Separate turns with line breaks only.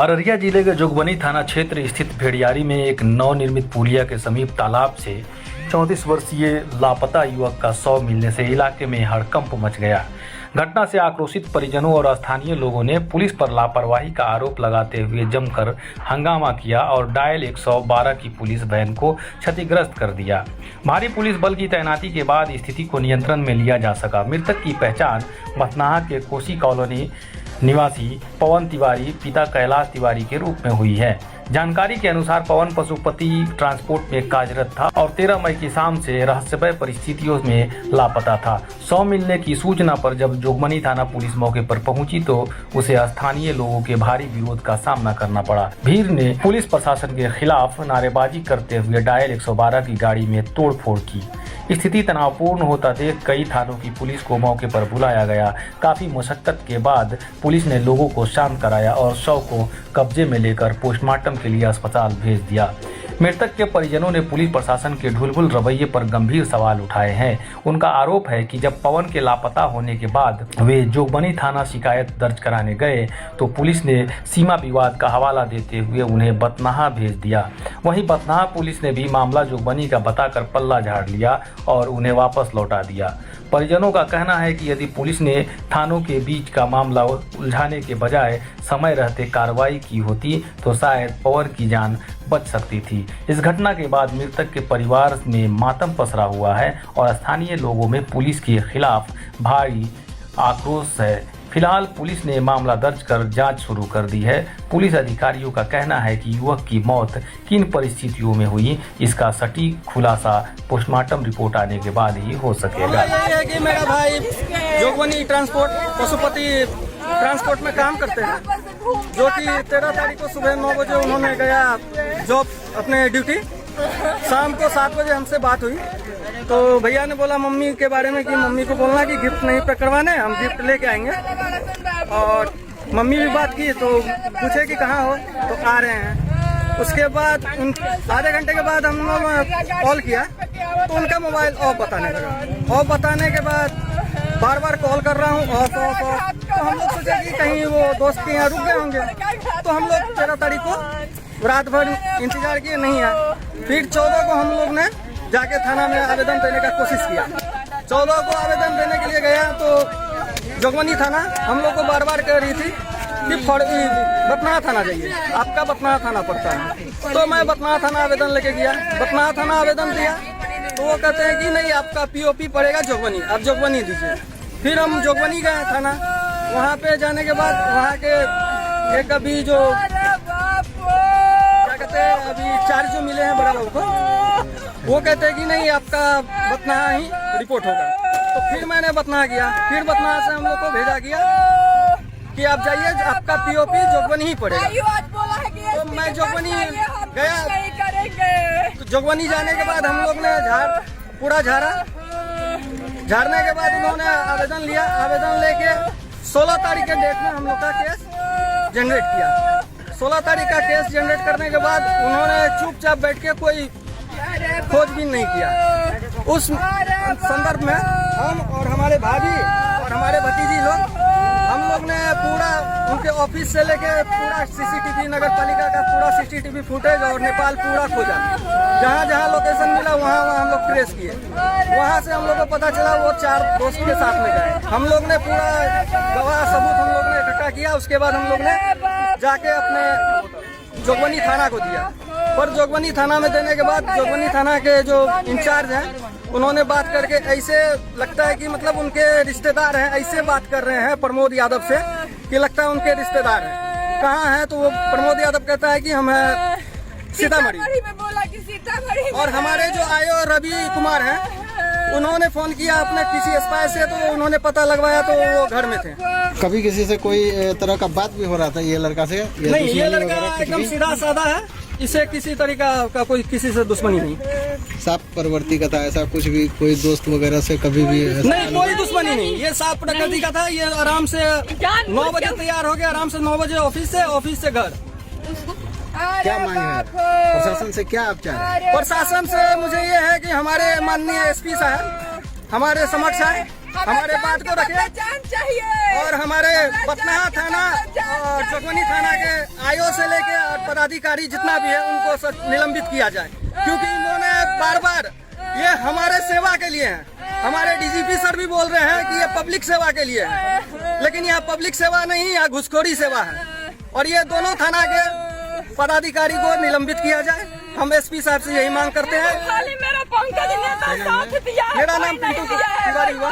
अररिया जिले के जोगबनी थाना क्षेत्र स्थित भेड़ियारी में एक नवनिर्मित पुलिया के समीप तालाब से 34 वर्षीय लापता युवक का शव मिलने से इलाके में हड़कंप मच गया। घटना से आक्रोशित परिजनों और स्थानीय लोगों ने पुलिस पर लापरवाही का आरोप लगाते हुए जमकर हंगामा किया और डायल 112 की पुलिस वैन को क्षतिग्रस्त कर दिया। भारी पुलिस बल की तैनाती के बाद स्थिति को नियंत्रण में लिया जा सका। मृतक की पहचान बथनाहा के कोसी कॉलोनी निवासी पवन तिवारी पिता कैलाश तिवारी के रूप में हुई है। जानकारी के अनुसार पवन पशुपति ट्रांसपोर्ट में कार्यरत था और 13 मई की शाम से रहस्यमय परिस्थितियों में लापता था। शव मिलने की सूचना पर जब जोगबनी थाना पुलिस मौके पर पहुंची तो उसे स्थानीय लोगों के भारी विरोध का सामना करना पड़ा। भीड़ ने पुलिस प्रशासन के खिलाफ नारेबाजी करते हुए डायल 112 की गाड़ी में तोड़फोड़ की। स्थिति तनावपूर्ण होता देख कई थानों की पुलिस को मौके पर बुलाया गया। काफी मशक्कत के बाद पुलिस ने लोगों को शांत कराया और शव को कब्जे में लेकर पोस्टमार्टम के लिए अस्पताल भेज दिया। मृतक के परिजनों ने पुलिस प्रशासन के ढुलबुल रवैये पर गंभीर सवाल उठाए हैं। उनका आरोप है कि जब पवन के लापता होने के बाद वे जोगबनी थाना शिकायत दर्ज कराने गए तो पुलिस ने सीमा विवाद का हवाला देते हुए उन्हें बथनाहा भेज दिया। वहीं बथनाहा पुलिस ने भी मामला जोगबनी का बताकर पल्ला झाड़ लिया और उन्हें वापस लौटा दिया। परिजनों का कहना है कि यदि पुलिस ने थानों के बीच का मामला उलझाने के बजाय समय रहते कार्रवाई की होती तो शायद पवन की जान बच सकती थी। इस घटना के बाद मृतक के परिवार में मातम पसरा हुआ है और स्थानीय लोगों में पुलिस के खिलाफ भारी आक्रोश है। फिलहाल पुलिस ने मामला दर्ज कर जांच शुरू कर दी है। पुलिस अधिकारियों का कहना है कि युवक की मौत किन परिस्थितियों में हुई, इसका सटीक खुलासा पोस्टमार्टम रिपोर्ट आने के बाद ही हो सकेगा।
ये है कि मेरा भाई जोगबनी ट्रांसपोर्ट पशुपति ट्रांसपोर्ट में काम करते हैं, जो कि 13 तारीख को सुबह 9 बजे उन्होंने गया जॉब अपने ड्यूटी। शाम को 7 बजे हमसे बात हुई तो भैया ने बोला मम्मी के बारे में कि मम्मी को बोलना कि गिफ्ट नहीं करवाने, हम गिफ्ट लेके आएंगे। और मम्मी भी बात की तो पूछे कि कहाँ हो, तो आ रहे हैं। उसके बाद आधे घंटे के बाद हम लोग कॉल किया तो उनका मोबाइल ऑफ बताने लगा। ऑफ बताने के बाद बार बार कॉल कर रहा हूँ ऑफ ऑफ ऑफ। तो हम लोग सोचे कि कहीं वो दोस्त के यहाँ रुक गए होंगे, तो हम लोग 13 तारीख को रात भर इंतजार किए, नहीं आया। फिर 14 को हम लोग ने जाके थाना में आवेदन देने का कोशिश किया। 14 को आवेदन देने के लिए गया तो जोगबनी थाना हम लोग को बार बार कह रही थी कि बथनाहा थाना जाइए, आपका बथनाहा थाना पड़ता है। तो मैं बथनाहा थाना आवेदन लेके गया, बथनाहा थाना आवेदन दिया तो वो कहते हैं कि नहीं आपका पीओपी पड़ेगा जोगबनी, आप जोगबनी दीजिए। फिर हम जोगबनी गए थाना, वहाँ पे जाने के बाद वहाँ के एक अभी जो क्या कहते हैं अभी चार्ज जो मिले हैं बड़ा बाबू को, वो कहते हैं कि नहीं आपका बथनाहा ही रिपोर्ट होगा। तो फिर मैंने बथनाहा किया, फिर बथनाहा से हम लोग को भेजा गया कि आप जाइए आपका पीओपी जोगबनी ही पड़ेगा। तो मैं जोगबनी गया, तो जोगबनी जाने के बाद हम लोग ने पूरा झाड़ा। झाड़ने के बाद उन्होंने आवेदन लिया, आवेदन लेके 16 तारीख के डेट में हम लोग का केस जनरेट किया। 16 तारीख का केस जनरेट करने के बाद उन्होंने चुपचाप बैठ के कोई खोजबीन नहीं किया। उस संदर्भ में हम और हमारे भाभी और हमारे भतीजी लोग हम लोग ने पूरा उनके ऑफिस से लेके पूरा सीसीटीवी नगर पालिका का पूरा सीसीटीवी फुटेज और नेपाल पूरा खोजा। जहाँ जहाँ लोकेशन मिला वहाँ वहाँ हम लोग ट्रेस किए। वहाँ से हम लोग को पता चला वो 4 दोस्त के साथ में गए। हम लोग ने पूरा गवाह सबूत हम लोग ने इकट्ठा किया। उसके बाद हम लोग ने जाके अपने जोगबनी थाना को दिया। पर जोगबनी थाना में देने के बाद जोगबनी थाना के जो इंचार्ज हैं उन्होंने बात करके ऐसे लगता है कि मतलब उनके रिश्तेदार हैं, ऐसे बात कर रहे हैं प्रमोद यादव से कि लगता है उनके रिश्तेदार हैं। कहाँ हैं तो वो प्रमोद यादव कहता है कि हम हैं सीतामढ़ी में, बोला कि सीतामढ़ी। और हमारे जो आयो रवि कुमार हैं उन्होंने फोन किया अपने किसी स्पाई से, तो उन्होंने पता लगवाया तो वो घर में थे।
कभी किसी से कोई तरह का बात भी हो रहा था ये लड़का से?
नहीं, ये लड़का एकदम सीधा साधा है, इसे किसी तरीका का कोई किसी से दुश्मनी नहीं।
साफ प्रवृत्ति का था, ऐसा कुछ भी कोई दोस्त वगैरह से कभी भी
नहीं, कोई दुश्मनी नहीं। ये साफ प्रकृति का था। ये आराम से 9 बजे तैयार हो गया, आराम से 9 बजे ऑफिस से घर।
क्या मांग है प्रशासन से, क्या आप चाह रहे हैं?
प्रशासन से मुझे ये है कि हमारे माननीय एसपी साहब हमारे समक्ष आए, हमारे बात को रखे और हमारे बथनाहा थाना और जोगबनी थाना के आईओ से पदाधिकारी जितना भी है उनको निलंबित किया जाए, क्योंकि इन्होंने बार बार ये हमारे सेवा के लिए है। हमारे डीजीपी सर भी बोल रहे हैं कि ये पब्लिक सेवा के लिए है, लेकिन यहाँ पब्लिक सेवा नहीं, यहाँ घुसखोरी सेवा है। और ये दोनों थाना के पदाधिकारी को निलंबित किया जाए। हम एसपी साहब से यही मांग करते हैं।
खाली मेरा पंकज ने साथ दिया,
मेरा नाम पिंटू तिवारी हुआ।